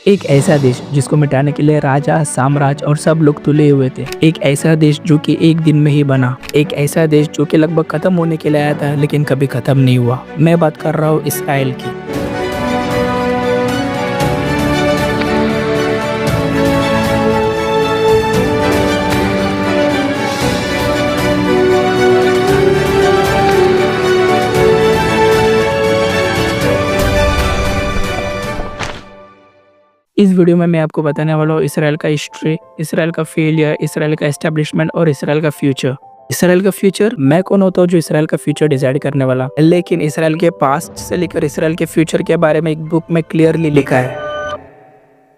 एक ऐसा देश जिसको मिटाने के लिए राजा, साम्राज्य और सब लोग तुले हुए थे। एक ऐसा देश जो कि एक दिन में ही बना। एक ऐसा देश जो कि लगभग खत्म होने के लिए आया था लेकिन कभी खत्म नहीं हुआ। मैं बात कर रहा हूँ इसराइल की। इस वीडियो में मैं आपको बताने वाला हूँ इसराइल का हिस्ट्री, इसराइल का फेलियर, इसराइल का एस्टेब्लिशमेंट और इसराइल का फ्यूचर। इसराइल का फ्यूचर, मैं कौन होता हूँ जो इसराइल का फ्यूचर डिसाइड करने वाला, लेकिन इसराइल के पास्ट से लेकर इसराइल के फ्यूचर के बारे में एक बुक में क्लियरली लिखा है,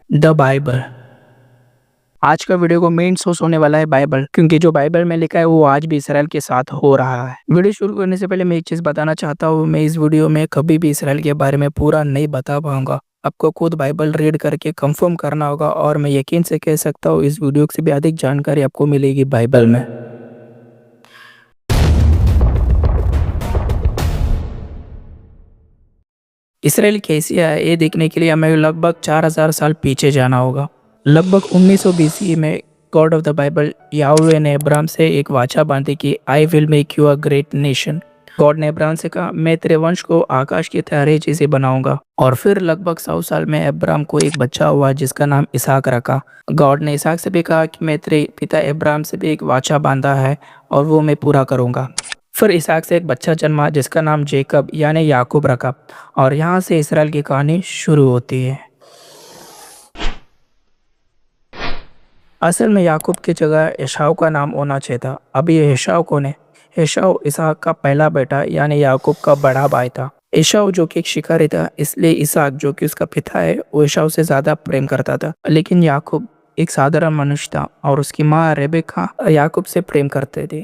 द बाइबल। आज का वीडियो को मेन सोर्स होने वाला है बाइबल, क्योंकि जो बाइबल में लिखा है वो आज भी इसराइल के साथ हो रहा है। वीडियो शुरू करने से पहले मैं एक चीज बताना चाहता हूँ, मैं इस वीडियो में कभी भी इसराइल के बारे में पूरा नहीं बता पाऊंगा। आपको खुद बाइबल रीड करके कंफर्म करना होगा, और मैं यकीन से कह सकता हूँ इस वीडियो से भी अधिक जानकारी आपको मिलेगी बाइबल में। इसराइल कैसी है ये देखने के लिए हमें लगभग 4000 साल पीछे जाना होगा। लगभग 1900 BC में God of the Bible Yahweh ने अब्राहम से एक वाचा बांधी कि I will make you a great nation. God ने अब्राहम से कहा, मैं तेरे वंश को आकाश की तरह चीजें बनाऊंगा। और फिर लगभग 100 साल में अब्राहम को एक बच्चा हुआ जिसका नाम इसहाक रखा। गॉड ने इसहाक से भी कहा कि मैं तेरे पिता अब्राहम से भी एक वाचा बांधा है और वो मैं पूरा करूंगा। फिर इसहाक से एक बच्चा जन्मा जिसका नाम जेकब यानी याकूब रखा, और यहाँ से इसराइल की कहानी शुरू होती है। असल में याकूब की जगह एसाव का नाम होना चाहिए था। अब ये एसाव कौन है? एसाव इसहाक का पहला बेटा यानी याकूब का बड़ा भाई था। एसाव जो कि एक शिकारी था, इसलिए इसहाक जो कि उसका पिता है वो एसाव से ज्यादा प्रेम करता था। लेकिन याकूब एक साधारण मनुष्य था और उसकी माँ रेबेका याकूब से प्रेम करते थे।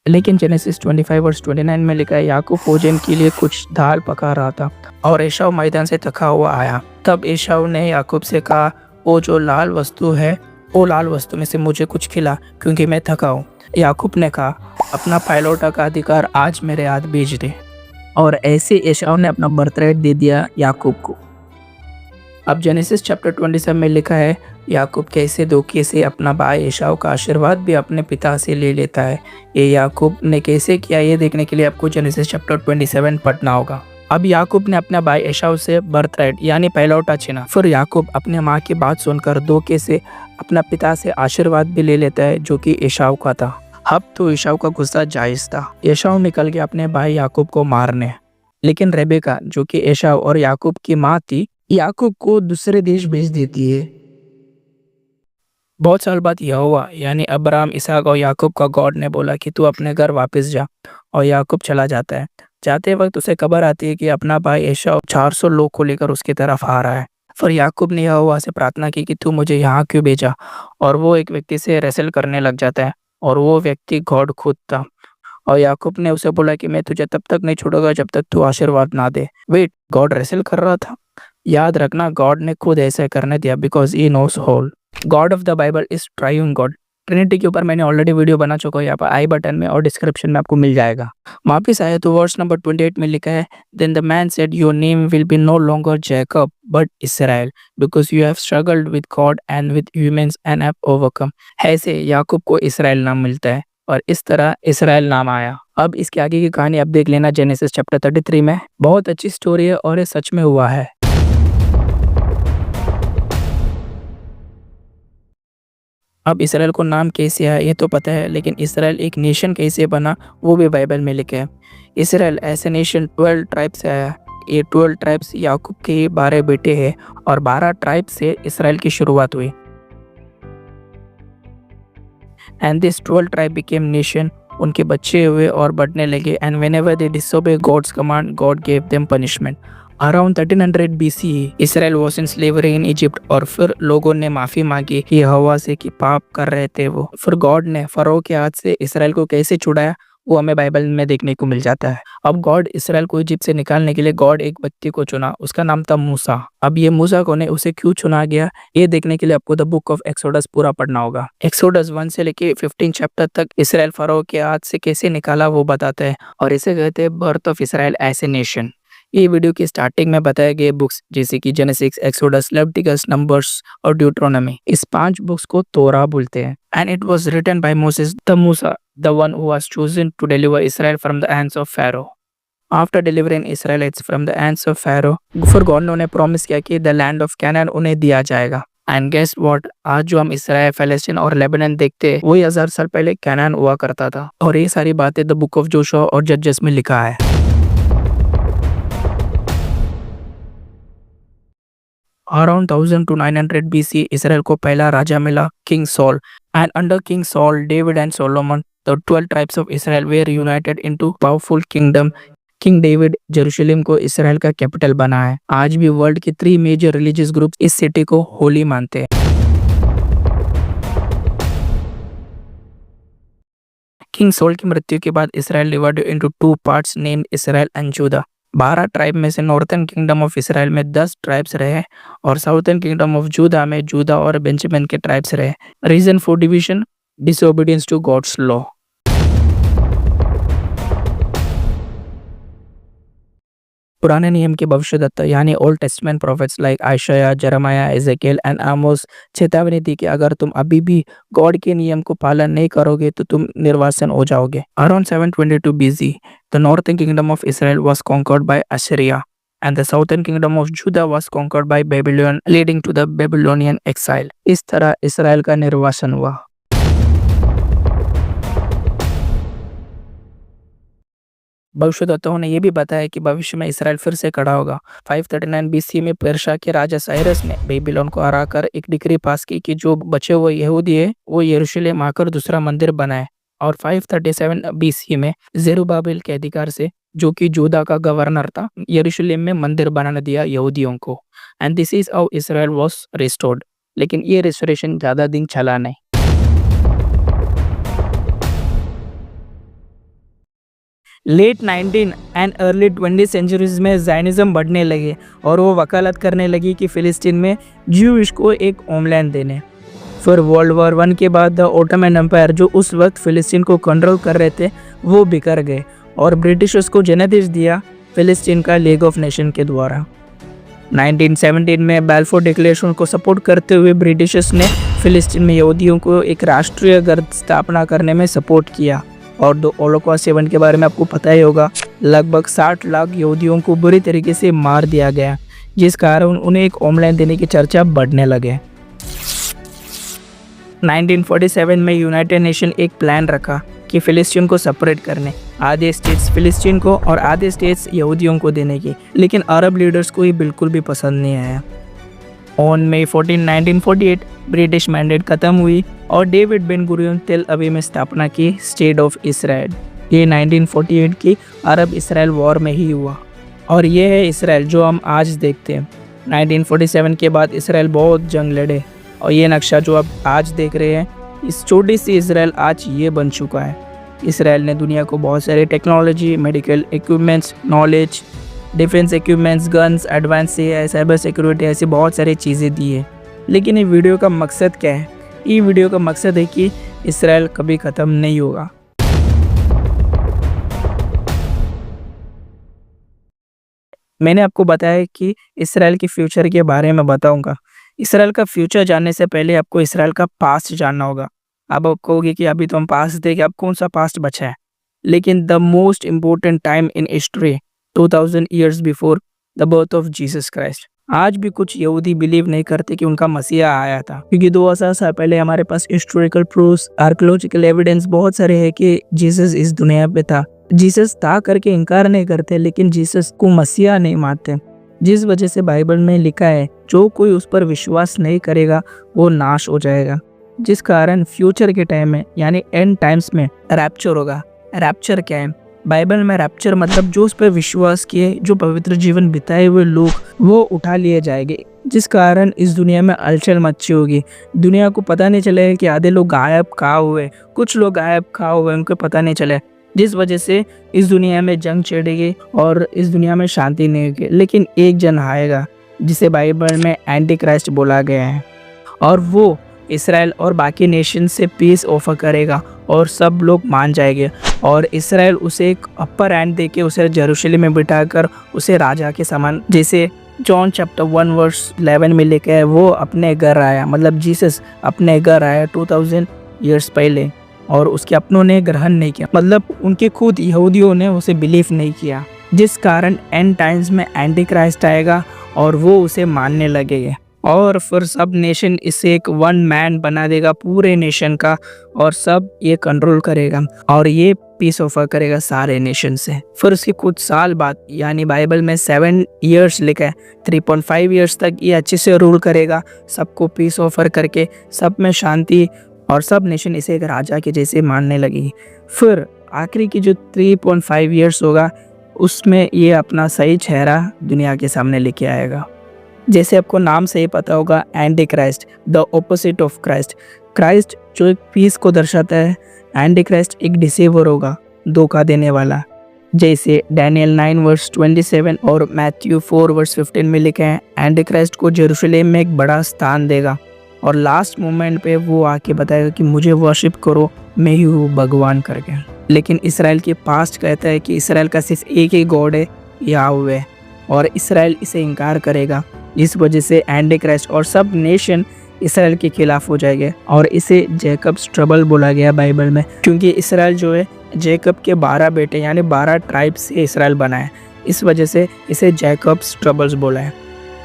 लेकिन जेनेसिस 25 वर्स 29 में लिखा है, याकूब भोजन के लिए कुछ दाल पका रहा था और एसाव मैदान से थका हुआ आया। तब एसाव ने याकूब से कहा, वो जो लाल वस्तु है वो लाल वस्तु में से मुझे कुछ खिला क्योंकि मैं थका हूँ। याकूब ने कहा, अपना पायलौटा का अधिकार आज मेरे हाथ भेज दे। और ऐसे एसाव ने अपना बर्थराइट दे दिया याकूब को। अब जेनेसिस चैप्टर 27 में लिखा है, याकूब कैसे धोखे से अपना भाई एसाव का आशीर्वाद भी अपने पिता से ले लेता है। ये याकूब ने कैसे किया ये देखने के लिए आपको जेनेसिस चैप्टर 27 पढ़ना होगा। अब याकूब ने अपने भाई एसाव से बर्थराइट यानी पहलौटा छीना। फिर याकूब अपने माँ की बात सुनकर धोखे से अपना पिता से आशीर्वाद भी ले लेता है जो कि एसाव का था। अब तो एसाव का गुस्सा जायज था। एसाव निकल गया अपने भाई याकूब को मारने, लेकिन रेबेका जो कि एसाव और याकूब की माँ थी, याकूब को दूसरे देश भेज देती है। बहुत साल बाद यहोवा यानी अब्राहम, इसहाक और याकूब का गॉड ने बोला कि तू अपने घर वापस जा, और याकूब चला जाता है। जाते वक्त उसे खबर आती है कि अपना भाई एसाव 400 लोग को लेकर उसकी तरफ आ रहा है। फिर याकूब ने यहोवा से प्रार्थना की कि तू मुझे यहाँ क्यों भेजा, और वो एक व्यक्ति से रेसल करने लग जाता है, और वो व्यक्ति गॉड खुद था। और याकूब ने उसे बोला कि मैं तुझे तब तक नहीं छोड़ूंगा जब तक तू आशीर्वाद ना दे। वेट, गॉड रेसल कर रहा था? याद रखना, गॉड ने खुद ऐसा करने दिया because he knows whole. God of the Bible is triune God. Trinity के ऊपर मैंने ऑलरेडी वीडियो बना चुका हूँ, यहाँ पर आई बटन में और डिस्क्रिप्शन में आपको मिल जाएगा। वापिस आए तो वर्स नंबर 28 में लिखा है, then the man said your name will be no longer Jacob but Israel because you have struggled with God and with humans and have overcome. ऐसे याकूब को इसराइल नाम मिलता है और इस तरह इसराइल नाम आया। अब इसके आगे की कहानी आप देख लेना जेनेसिस चैप्टर 33 में। बहुत अच्छी स्टोरी है और ये सच में हुआ है। अब इसराइल को नाम कैसे आया ये तो पता है, लेकिन इसराइल एक नेशन कैसे बना वो भी बाइबल में लिखा है। इसराइल ऐसे नेशन 12 ट्राइब से आया। ये 12 ट्राइब्स याकूब के 12 बेटे हैं और 12 ट्राइब से इसराइल की शुरुआत हुई। And this 12 tribe became nation. उनके बच्चे हुए और बढ़ने लगे, and whenever they disobey God's command God gave them punishment. Around 1300 BC Israel was in slavery in Egypt, और फिर लोगों ने माफी मांगी यहोवा से कि पाप कर रहे थे वो। फिर गॉड ने फरो के हाथ से इसराइल को कैसे छुड़ाया वो हमें बाइबल में देखने को मिल जाता है। अब गॉड इसराइल को इजिप्ट से निकालने के लिए गॉड एक व्यक्ति को चुना, उसका नाम था मूसा। अब ये मूसा कौन है, उसे क्यों चुना गया ये देखने के लिए आपको द बुक ऑफ एक्सोडस पूरा पढ़ना होगा। एक्सोडस 1 से लेके 15 चैप्टर तक इसराइल फरो के हाथ से कैसे निकाला वो बताता है, और इसे कहते हैं birth of Israel as a nation. ये वीडियो की स्टार्टिंग में बताए गए बुक्स जैसे कि जेनेसिस, एक्सोडस, लेविटिकस, नंबर्स और ड्यूटरोनॉमी, इस 5 बुक्स को तोरा बोलते हैं। And it was written by Moses the मूसा, the one who was chosen to deliver Israel from the hands of Pharaoh. After delivering Israelites from the hands of Pharaoh, फिर God ने promise किया कि the land of canyon उन्हें दिया जाएगा। And guess what, आज जो हम इसराइल, फलस्तीन और लेबनान देखते हैं वही 1000 साल पहले कैनान हुआ करता था। और ये सारी बातें द बुक ऑफ जोशुआ और जजेस में लिखा है। अराउंड 1000 to 900 BC इसराइल को पहला राजा मिला, king Saul. And under king Saul, David and Solomon, the 12 tribes of Israel were united into powerful kingdom. King David Jerusalem को इसराइल का कैपिटल बना है। आज भी वर्ल्ड के 3 मेजर रिलीजियस ग्रुप्स इस सिटी को होली मानते हैं। किंग सॉल की मृत्यु के बाद Israel divided into 2 parts named Israel and Judah. 12 tribe में से नॉर्थर्न किंगडम ऑफ इसराइल में 10 ट्राइब्स रहे और साउथर्न किंगडम ऑफ जूदा में जूदा और बेंजामिन के ट्राइब्स रहे। Reason for division, disobedience to God's law. पुराने नियम के भविष्यद्वक्ता यानी Old Testament prophets like Isaiah, Jeremiah, Ezekiel and Amos चेतावनी दी कि अगर तुम अभी भी गॉड के नियम को पालन नहीं करोगे तो तुम निर्वासन हो जाओगे। Around 722 BC, the northern kingdom of Israel was conquered by Assyria and the southern kingdom of Judah was conquered by Babylon, leading to the Babylonian exile. इस तरह इसराइल का निर्वासन हुआ। भविष्यद्वक्ताओं ने यह भी बताया कि भविष्य में इसराइल फिर से खड़ा होगा। 539 BC में पेर्शिया के राजा साइरस ने बेबीलोन को हराकर एक डिक्री पास की कि जो बचे हुए यहूदी है वो यरूशलेम आकर दूसरा मंदिर बनाए। और 537 BC में जेरुब्बाबेल के अधिकार से, जो कि जूदा का गवर्नर था, यरूशलेम में मंदिर बनाने दिया यहूदियों को। And this is how Israel was restored. लेकिन ये रिस्टोरेशन ज्यादा दिन चला नहीं। लेट 19 एंड अर्ली 20 सेंचुरीज में ज़ायनिज़्म बढ़ने लगे और वो वकालत करने लगी कि फ़िलिस्तीन में ज्यूइश को एक होमलैंड देने। फिर वर्ल्ड वॉर 1 के बाद द ओटोमन एम्पायर, जो उस वक्त फ़िलिस्तीन को कंट्रोल कर रहे थे, वो बिखर गए और ब्रिटिशर्स को जनादेश दिया फ़िलिस्तीन का लीग ऑफ नेशन के द्वारा। 1917 में बैल्फोर डिक्लेरेशन को सपोर्ट करते हुए ब्रिटिशर्स ने फ़िलिस्तीन में यहूदियों को एक राष्ट्रीय गर्द स्थापना करने में सपोर्ट किया। और दो होलोकॉस्ट इवेंट के बारे में आपको पता ही होगा, लगभग 60 लाख यहूदियों को बुरी तरीके से मार दिया गया, जिस कारण उन्हें एक होमलैंड देने की चर्चा बढ़ने लगे। 1947 में यूनाइटेड नेशन एक प्लान रखा कि फ़िलिस्तीन को सेपरेट करने, आधे स्टेट्स फ़िलिस्तीन को और आधे स्टेट्स यहूदियों को देने की, लेकिन अरब लीडर्स को ये बिल्कुल भी पसंद नहीं आया। ऑन May 14, 1948 ब्रिटिश मैंडेट खत्म हुई और डेविड बेन गुरियन तेल अवीव में स्थापना की स्टेट ऑफ इसराइल। ये 1948 की अरब इसराइल वॉर में ही हुआ और ये है इसराइल जो हम आज देखते हैं। 1947 के बाद इसराइल बहुत जंग लड़े और ये नक्शा जो आप आज देख रहे हैं, इस छोटी सी इसराइल आज ये बन चुका है। इसराइल ने दुनिया को बहुत सारे technology, medical equipments, knowledge, defence equipments, guns, advance से साइबर सिक्योरिटी, ऐसी बहुत सारी चीज़ें दी है। लेकिन ये वीडियो का मकसद क्या है? ये वीडियो का मकसद है कि इसराइल कभी ख़त्म नहीं होगा। मैंने आपको बताया कि इसराइल के फ्यूचर के बारे में बताऊंगा। इसराइल का फ्यूचर जानने से पहले आपको इसराइल का पास्ट जानना होगा। अब आप कहोगे कि अभी तो हम पास्ट देखें, अब कौन सा पास्ट बचा है? लेकिन the most important time in history, 2000 years before the birth of Jesus Christ. आज भी कुछ यहूदी बिलीव नहीं करते कि उनका मसीहा आया था, क्योंकि 2000 साल पहले हमारे पास हिस्टोरिकल प्रूफ्स, आर्कियोलॉजिकल एविडेंस बहुत सारे हैं कि जीसस इस दुनिया पे था। जीसस था करके इनकार नहीं करते, लेकिन जीसस को मसीहा नहीं मानते, जिस वजह से बाइबल में लिखा है जो कोई उस पर विश्वास नहीं करेगा वो नाश हो जाएगा। जिस कारण फ्यूचर के टाइम में यानी एंड टाइम्स में रैप्चर होगा। रैप्चर क्या है? बाइबल में रैप्चर मतलब जो उस पर विश्वास किए, जो पवित्र जीवन बिताए हुए लोग, वो उठा लिए जाएंगे, जिस कारण इस दुनिया में हलचल मची होगी। दुनिया को पता नहीं चलेगा कि आधे लोग गायब कहाँ हुए, कुछ लोग गायब कहाँ हुए, उनको पता नहीं चले, जिस वजह से इस दुनिया में जंग छिड़ेगी और इस दुनिया में शांति नहीं होगी। लेकिन एक जन आएगा जिसे बाइबल में एंटी क्राइस्ट बोला गया है, और वो इसराइल और बाकी नेशन से पीस ऑफर करेगा और सब लोग मान जाएंगे और इसराइल उसे एक अपर हैंड देके उसे यरूशलेम में बिठाकर उसे राजा के समान, जैसे जॉन चैप्टर 1 वर्स 11 में लिखा है, वो अपने घर आया, मतलब जीसस अपने घर आया 2000 ईयर्स पहले और उसके अपनों ने ग्रहण नहीं किया, मतलब उनके खुद यहूदियों ने उसे बिलीव नहीं किया, जिस कारण एंड टाइम्स में एंटी क्राइस्ट आएगा और वो उसे मानने लगेंगे और फिर सब नेशन इसे एक वन मैन बना देगा पूरे नेशन का और सब ये कंट्रोल करेगा और ये पीस ऑफर करेगा सारे नेशन से। फिर उसके कुछ साल बाद, यानी बाइबल में 7 ईयर्स लिखा है, 3.5 ईयर्स तक ये अच्छे से रूल करेगा, सबको पीस ऑफर करके सब में शांति, और सब नेशन इसे एक राजा के जैसे मानने लगी। फिर आखिरी की जो 3.5 ईयर्स होगा उसमें ये अपना सही चेहरा दुनिया के सामने लेके आएगा। जैसे आपको नाम से ही पता होगा, anti Christ, the opposite of Christ. Christ जो एक पीस को दर्शाता है, एंटी क्राइस्ट एक डिसीवर होगा, धोखा देने वाला। जैसे डैनियल 9 वर्स 27 और मैथ्यू 4 वर्स 15 में लिखे हैं, एंटी क्राइस्ट को यरूशलेम में एक बड़ा स्थान देगा और लास्ट मोमेंट पे वो आके बताएगा कि मुझे वर्शिप करो, मैं ही हूँ भगवान करके। लेकिन इसराइल के पास्ट कहता है कि इसराइल का सिर्फ एक ही गॉड है, याहवे, और इसराइल इसे इनकार करेगा। इस वजह से एंटी क्राइस्ट और सब नेशन इसराइल के खिलाफ हो जाएंगे और इसे जैकब्स ट्रबल बोला गया बाइबल में, क्योंकि इसराइल जो है जैकब के 12 बेटे यानी 12 ट्राइब से इसराइल बना है, इस वजह से इसे जैकब्स ट्रबल्स बोला है।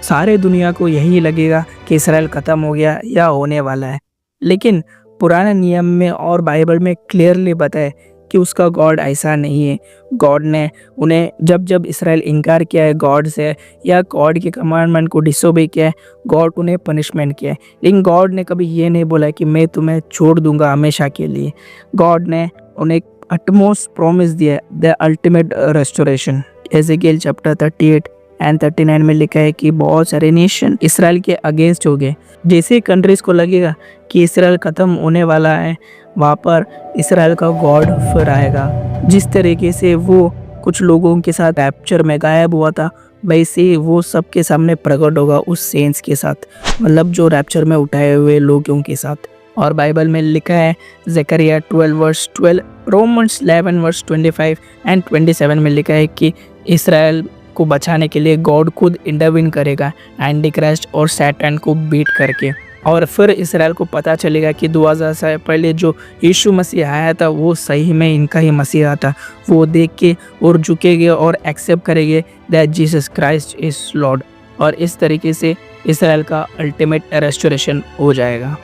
सारे दुनिया को यही लगेगा कि इसराइल ख़त्म हो गया या होने वाला है, लेकिन पुराने नियम में और बाइबल में क्लियरली बताया कि उसका गॉड ऐसा नहीं है। गॉड ने उन्हें जब जब इसराइल इनकार किया है गॉड से या गॉड के कमांडमेंट को डिसोबे किया है, गॉड उन्हें पनिशमेंट किया है, लेकिन गॉड ने कभी ये नहीं बोला कि मैं तुम्हें छोड़ दूंगा हमेशा के लिए। गॉड ने उन्हें अटमोस्ट प्रॉमिस दिया, the ultimate restoration. Ezekiel chapter 38 and 39 में लिखा है कि बहुत सारे नेशन इसराइल के अगेंस्ट हो गए। जैसे कंट्रीज को लगेगा कि इसराइल ख़त्म होने वाला है, वहाँ पर इसराइल का गॉड फिर आएगा। जिस तरीके से वो कुछ लोगों के साथ रैप्चर में गायब हुआ था, वैसे वो सबके सामने प्रकट होगा उस सेंस के साथ, मतलब जो रैप्चर में उठाए हुए लोगों के साथ। और बाइबल में लिखा है Zakariya 12 verse 12, Romans 11 verse 25 and 27 में लिखा है कि इसराइल को बचाने के लिए गॉड खुद इंटरवीन करेगा एंटी क्राइस्ट और सैटन को बीट करके। और फिर इसराइल को पता चलेगा कि 2000 साल पहले जो यीशु मसीह आया था वो सही में इनका ही मसीहा था। वो देख के और झुकेंगे और एक्सेप्ट करेंगे that Jesus Christ is Lord, और इस तरीके से इसराइल का अल्टीमेट रेस्टोरेशन हो जाएगा।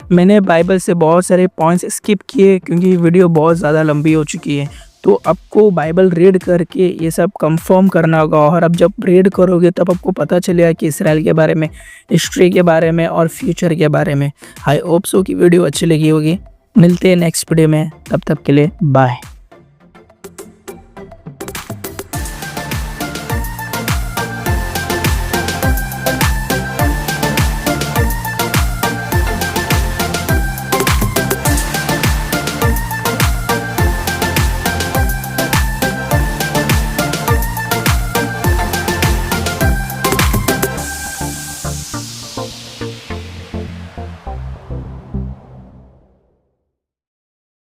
मैंने बाइबल से बहुत सारे पॉइंट्स स्किप किए क्योंकि वीडियो बहुत ज़्यादा लंबी हो चुकी है, तो आपको बाइबल रीड करके ये सब कंफर्म करना होगा। और अब जब रीड करोगे तब आपको पता चलेगा कि इसराइल के बारे में, हिस्ट्री के बारे में और फ्यूचर के बारे में। आई होप सो कि वीडियो अच्छी लगी होगी। मिलते हैं नेक्स्ट वीडियो में, तब तक के लिए बाय।